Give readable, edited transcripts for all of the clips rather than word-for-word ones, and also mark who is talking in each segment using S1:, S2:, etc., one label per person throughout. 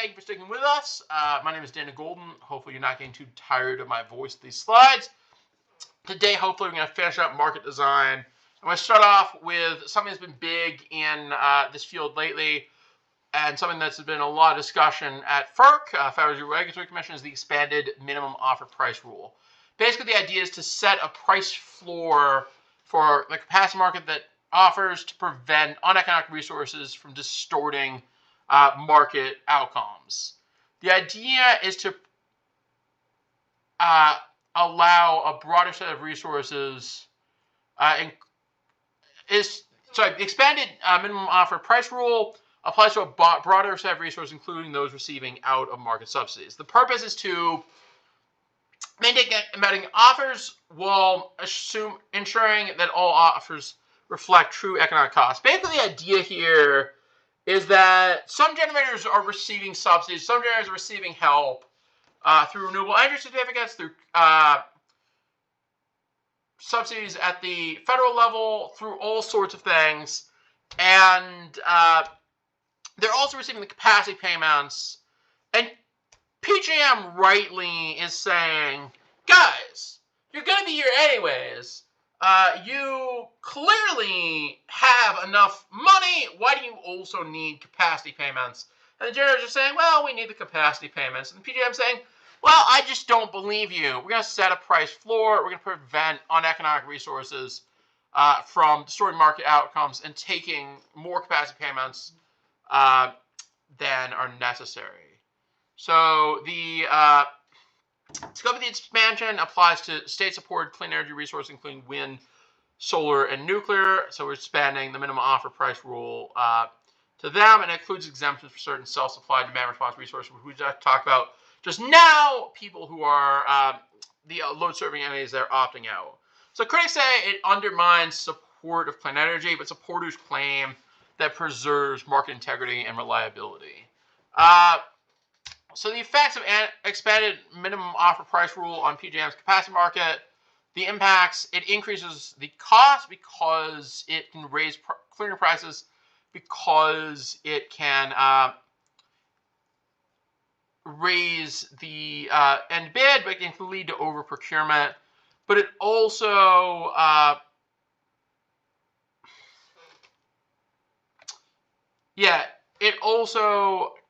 S1: thank you for sticking with us. My name is Dana Golden. Hopefully you're not getting too tired of my voice with these slides. Today, hopefully, we're going to finish up market design. I'm going to start off with something that's been big in this field lately, and something that's been a lot of discussion at FERC, Federal Regulatory Commission, is the expanded minimum offer price rule. Basically, the idea is to set a price floor for the capacity market that offers to prevent uneconomic resources from distorting market outcomes. The idea is to allow a broader set of resources. The expanded minimum offer price rule applies to a broader set of resources, including those receiving out-of-market subsidies. The purpose is to maintain embedding offers while ensuring that all offers reflect true economic costs. Basically, the idea here is that some generators are receiving subsidies, some generators are receiving help through renewable energy certificates, through subsidies at the federal level, through all sorts of things, and they're also receiving the capacity payments. And PJM rightly is saying, guys, you're going to be here anyways. You clearly have enough money. Why do you also need capacity payments? And the generators are saying, well, we need the capacity payments. And the PJM is saying, well, I just don't believe you. We're going to set a price floor. We're going to prevent uneconomic resources from distorting market outcomes and taking more capacity payments than are necessary. So the scope of the expansion applies to state-supported clean energy resources, including wind, solar, and nuclear. So we're expanding the minimum offer price rule to them, and it includes exemptions for certain self-supplied demand response resources, which we just talked about just now, people who are the load-serving entities that are opting out. So critics say it undermines support of clean energy, but supporters claim that preserves market integrity and reliability. So the effects of expanded minimum offer price rule on PJM's capacity market, the impacts, it increases the cost because it can raise clearing prices, because it can raise the end bid, but it can lead to over procurement. But it also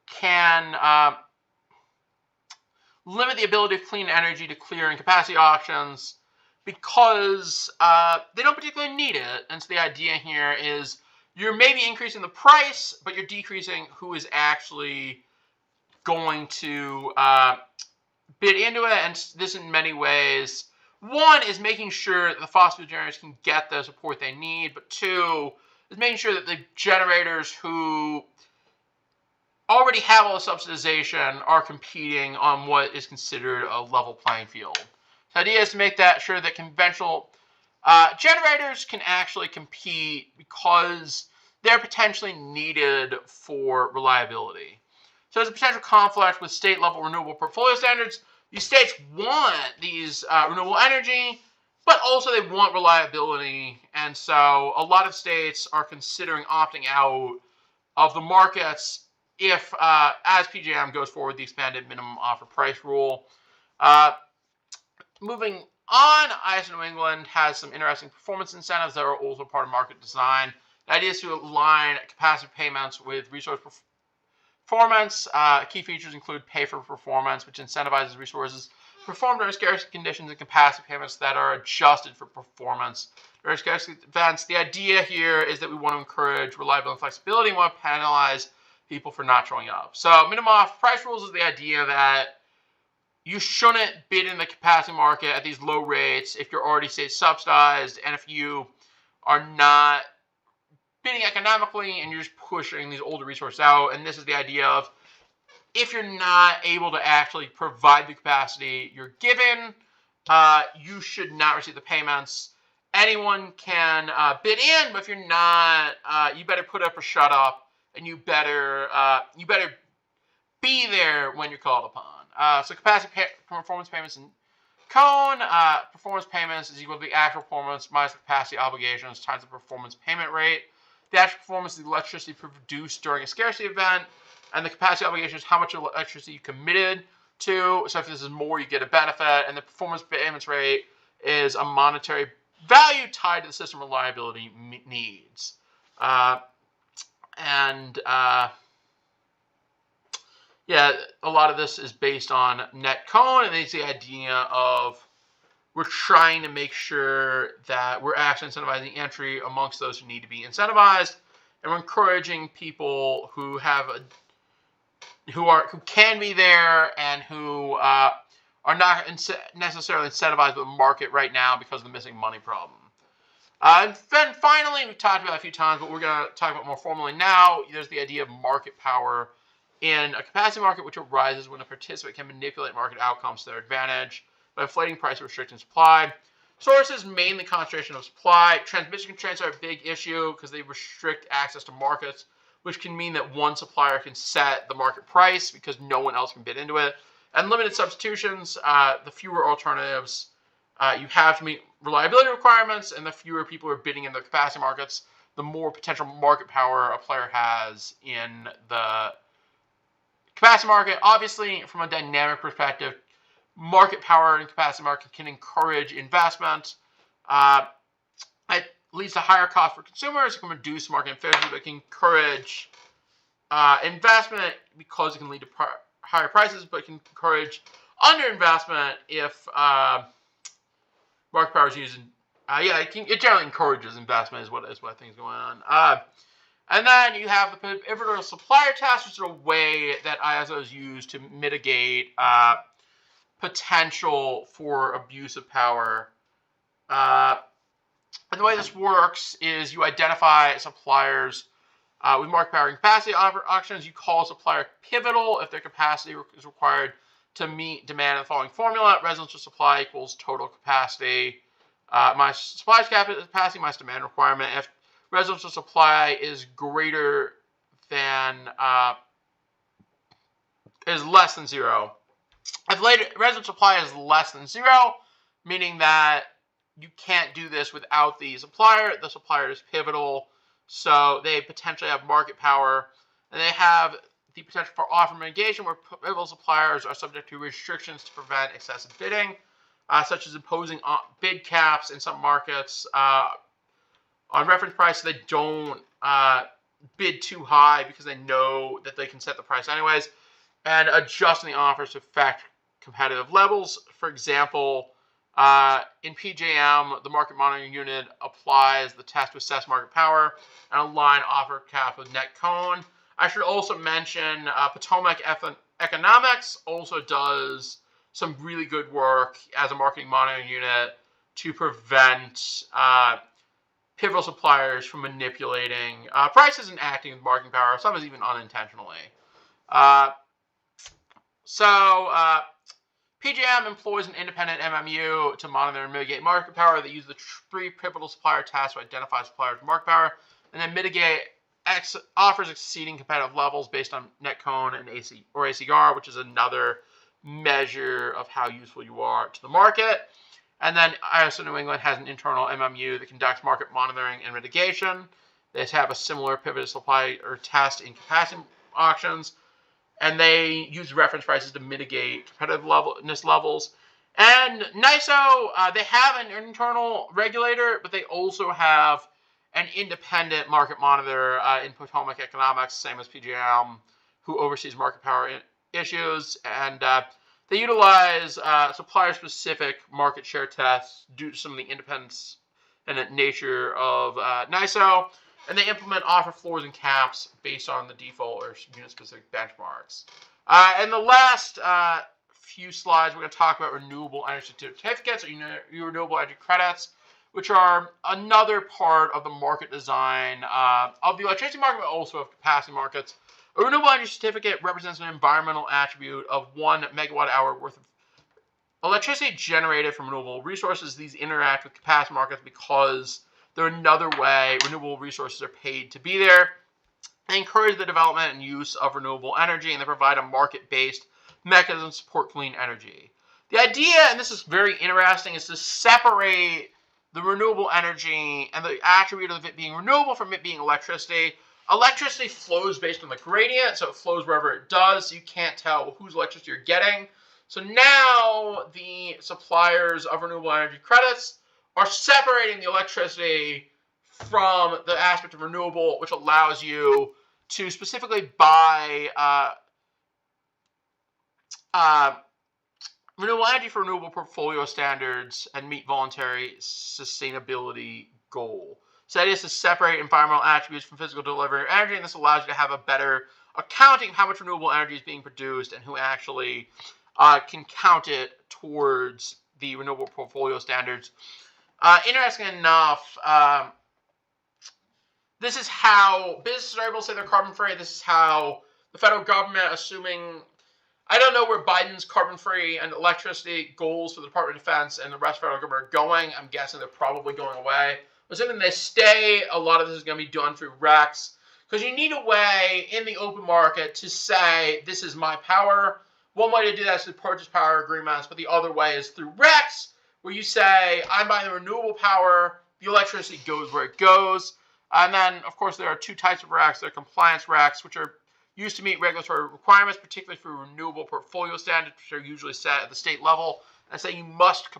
S1: can limit the ability of clean energy to clear in capacity auctions because they don't particularly need it. And so the idea here is you're maybe increasing the price, but you're decreasing who is actually going to bid into it. And this in many ways, one is making sure that the fossil fuel generators can get the support they need, but two is making sure that the generators who already have all the subsidization are competing on what is considered a level playing field. The idea is to make that sure that conventional generators can actually compete because they're potentially needed for reliability. So there's a potential conflict with state-level renewable portfolio standards. These states want these renewable energy, but also they want reliability. And so a lot of states are considering opting out of the markets if, as PJM goes forward, the expanded minimum offer price rule. Moving on, ISO New England has some interesting performance incentives that are also part of market design. The idea is to align capacity payments with resource performance. Key features include pay for performance, which incentivizes resources performed under scarcity conditions, and capacity payments that are adjusted for performance during scarcity events. The idea here is that we want to encourage reliability and flexibility. We want to penalize people for not showing up. So minimum offer price rules is the idea that you shouldn't bid in the capacity market at these low rates if you're already state subsidized, and if you are not bidding economically and you're just pushing these older resources out. And this is the idea of if you're not able to actually provide the capacity you're given, you should not receive the payments. Anyone can bid in, but if you're not, you better put up or shut up. And you better be there when you're called upon. So capacity performance payments in cone. Performance payments is equal to the actual performance minus the capacity obligations times the performance payment rate. the actual performance of the electricity produced during a scarcity event, and the capacity obligation is how much electricity you committed to. So if this is more, you get a benefit, and the performance payments rate is a monetary value tied to the system reliability needs. Yeah, a lot of this is based on net cone, and it's the idea of we're trying to make sure that we're actually incentivizing entry amongst those who need to be incentivized, and we're encouraging people who can be there and who are not necessarily incentivized with the market right now because of the missing money problem. And then finally, we've talked about it a few times, but we're going to talk about more formally now. There's the idea of market power in a capacity market, which arises when a participant can manipulate market outcomes to their advantage by inflating price or restricting supply. Sources, mainly concentration of supply. Transmission constraints are a big issue because they restrict access to markets, which can mean that one supplier can set the market price because no one else can bid into it. And limited substitutions, the fewer alternatives you have to meet reliability requirements, and the fewer people are bidding in the capacity markets, the more potential market power a player has in the capacity market. Obviously, from a dynamic perspective, market power in capacity market can encourage investment. It leads to higher costs for consumers. It can reduce market efficiency, but it can encourage investment because it can lead to higher prices, but it can encourage underinvestment if market power is used. It generally encourages investment is what I think is going on. And then you have the pivotal supplier test, which is a way that ISOs use to mitigate potential for abuse of power. And the way this works is you identify suppliers with market power and capacity auctions. You call a supplier pivotal if their capacity is required to meet demand in the following formula. Residential supply equals total capacity minus supply capacity minus demand requirement. If residential supply is greater than is less than zero. If residential supply is less than zero, meaning that you can't do this without the supplier is pivotal, so they potentially have market power, and they have the potential for offer mitigation, where pivotal suppliers are subject to restrictions to prevent excessive bidding, such as imposing bid caps in some markets on reference price, so they don't bid too high because they know that they can set the price anyways, and adjusting the offers to affect competitive levels. For example, in PJM, the market monitoring unit applies the test to assess market power and align offer cap with net cone. I should also mention Potomac Economics also does some really good work as a marketing monitoring unit to prevent pivotal suppliers from manipulating prices and acting with marketing power, sometimes even unintentionally. PJM employs an independent MMU to monitor and mitigate market power. They use the 3 pivotal supplier tests to identify suppliers with market power, and then mitigate offers exceeding competitive levels based on net cone and ACR, which is another measure of how useful you are to the market. And then ISO New England has an internal MMU that conducts market monitoring and mitigation. They have a similar pivotal supplier test in capacity auctions, and they use reference prices to mitigate competitiveness levels. And NISO, they have an internal regulator, but they also have an independent market monitor in Potomac Economics, same as PJM, who oversees market power issues. And they utilize supplier-specific market share tests due to some of the independence and nature of NISO. And they implement offer floors and caps based on the default or unit-specific benchmarks. In the last few slides, we're going to talk about renewable energy certificates, or renewable energy credits, which are another part of the market design of the electricity market, but also of capacity markets. A renewable energy certificate represents an environmental attribute of 1 megawatt hour worth of electricity generated from renewable resources. These interact with capacity markets because they're another way renewable resources are paid to be there. They encourage the development and use of renewable energy, and they provide a market-based mechanism to support clean energy. The idea, and this is very interesting, is to separate the renewable energy and the attribute of it being renewable from it being electricity. Electricity flows based on the gradient, so it flows wherever it does. So you can't tell whose electricity you're getting. So now the suppliers of renewable energy credits are separating the electricity from the aspect of renewable, which allows you to specifically buy renewable energy for renewable portfolio standards and meet voluntary sustainability goal. So that is to separate environmental attributes from physical delivery of energy, and this allows you to have a better accounting of how much renewable energy is being produced and who actually can count it towards the renewable portfolio standards. Interesting enough, this is how businesses are able to say they're carbon-free. This is how the federal government, assuming, I don't know where Biden's carbon-free and electricity goals for the Department of Defense and the rest of the federal government are going. I'm guessing they're probably going away. Assuming they stay, a lot of this is going to be done through RECs, because you need a way in the open market to say, this is my power. One way to do that is through purchase power agreements, but the other way is through RECs, where you say, I'm buying the renewable power, the electricity goes where it goes. And then, of course, there are two types of RECs. There are compliance RECs, which are used to meet regulatory requirements, particularly for renewable portfolio standards, which are usually set at the state level, and say you must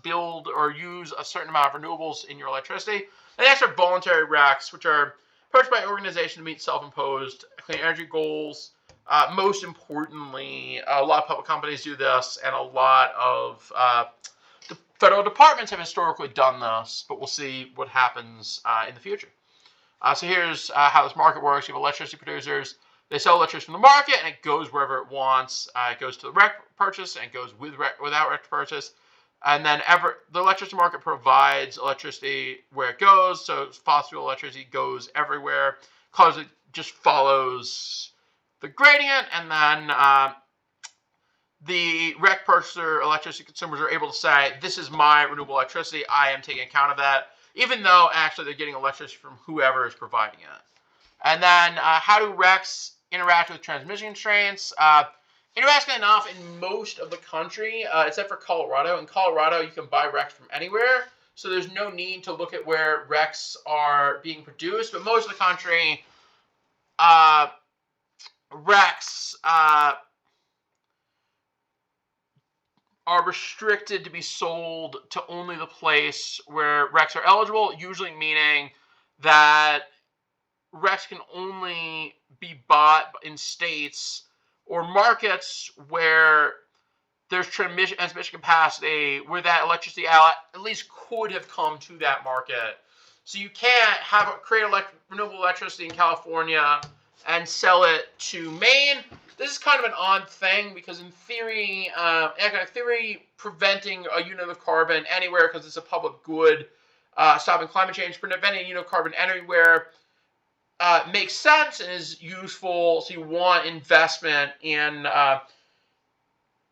S1: build or use a certain amount of renewables in your electricity. And next are voluntary RECs, which are purchased by organizations to meet self-imposed clean energy goals. Most importantly, a lot of public companies do this, and a lot of the federal departments have historically done this, but we'll see what happens in the future. So here's how this market works. You have electricity producers. They sell electricity from the market, and it goes wherever it wants. It goes to the REC purchase, and it goes without REC purchase. And then the electricity market provides electricity where it goes. So fossil fuel electricity goes everywhere because it just follows the gradient. And then the REC purchaser, electricity consumers, are able to say, this is my renewable electricity. I am taking account of that, even though actually they're getting electricity from whoever is providing it. And then how do RECs interact with transmission constraints? Interestingly enough, in most of the country, except for Colorado, in Colorado you can buy RECs from anywhere, so there's no need to look at where RECs are being produced. But most of the country, RECs are restricted to be sold to only the place where RECs are eligible, usually meaning that RECs can only be bought in states or markets where there's transmission capacity, where that electricity at least could have come to that market. So you can't create renewable electricity in California and sell it to Maine. This is kind of an odd thing because in theory, economic theory, preventing a unit of carbon anywhere because it's a public good, stopping climate change, preventing a unit of carbon anywhere makes sense and is useful. So you want investment in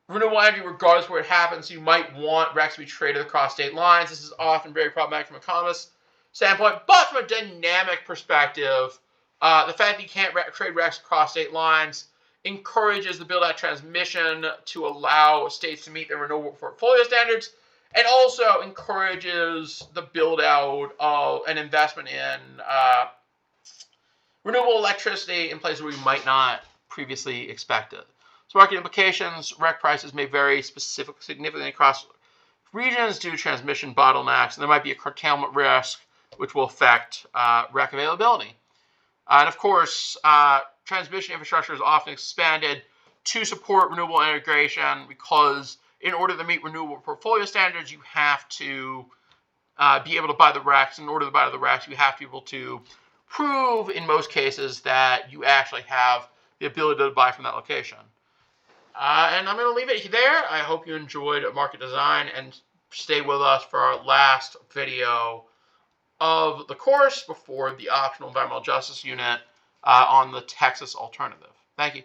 S1: renewable energy regardless of where it happens. So you might want RECs to be traded across state lines. This is often very problematic from an economist standpoint, but from a dynamic perspective, the fact that you can't trade RECs across state lines encourages the build-out transmission to allow states to meet their renewable portfolio standards, and also encourages the build-out of an investment in renewable electricity in places where we might not previously expect it. So market implications, REC prices may vary significantly across regions due to transmission bottlenecks, and there might be a curtailment risk which will affect REC availability. And of course, transmission infrastructure is often expanded to support renewable integration because in order to meet renewable portfolio standards, you have to be able to buy the RECs. In order to buy the RECs, you have to be able to prove, in most cases, that you actually have the ability to buy from that location. And I'm going to leave it there. I hope you enjoyed market design, and stay with us for our last video of the course before the optional environmental justice unit on the Texas alternative. Thank you.